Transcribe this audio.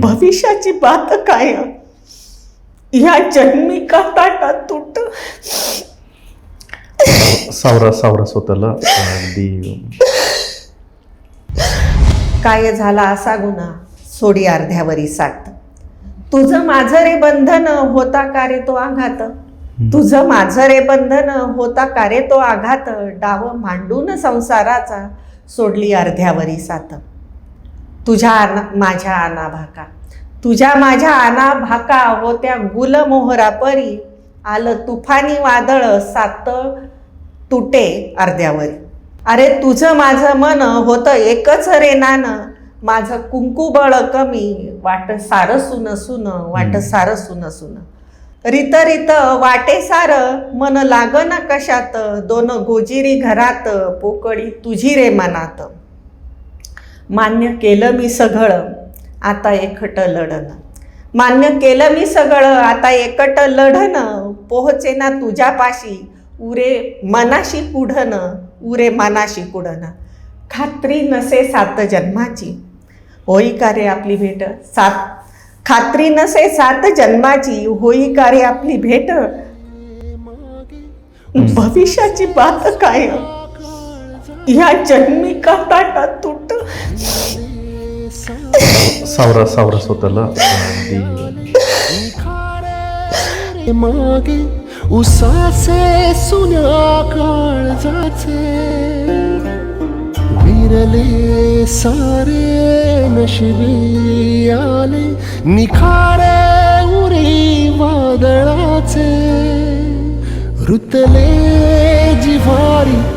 भविष्याची बात काय या जन्मी का ताटा तुट. सावरा सावरा स्वतःला अगदी. काय झाला असा गुन्हा सोडी अर्ध्यावरी साथ. तुझं माझं रे बंधन होता का रे तो आघात. तुझं माझं रे बंधन होता का रे तो आघात. डाव मांडून संसाराचा सोडली अर्ध्यावरी साथ. तुझ्या माझ्या आना भाका, तुझ्या माझ्या आना भाका होत्या गुल मोहरा परी. आलं तुफानी वादळ सात तुटे अर्ध्यावरी. अरे तुझं माझं मन होतं एकच रे नानं. माझं कुंकू बळ कमी वाट सारं सुन सुन, वाट सारं सुन सुन. रित रित वाटे सार मन लागन कशात. दोन गोजिरी घरात पोकळी तुझी रे मनात. मान्य केलं मी सगळं आता एकट लढन. मान्य केलं मी सगळं आता एकट लढन. पोहचे ना तुझ्यापाशी उरे मनाशी पुढन, उरे मनाशी पुढन. खात्री नसे सात जन्माची होई का रे आपली भेट. खात्री नसे सात जन्माची होई का रे आपली भेट. भविष्याची बात काय या जन्मी का ताटा तुट. सावरा सावरा स्वतःला अगदी. मागे उसाचे सुन्या काळजाचे विरले सारे नशिबी आले. निखारे उरी वादळाचे रुतले जिव्हारी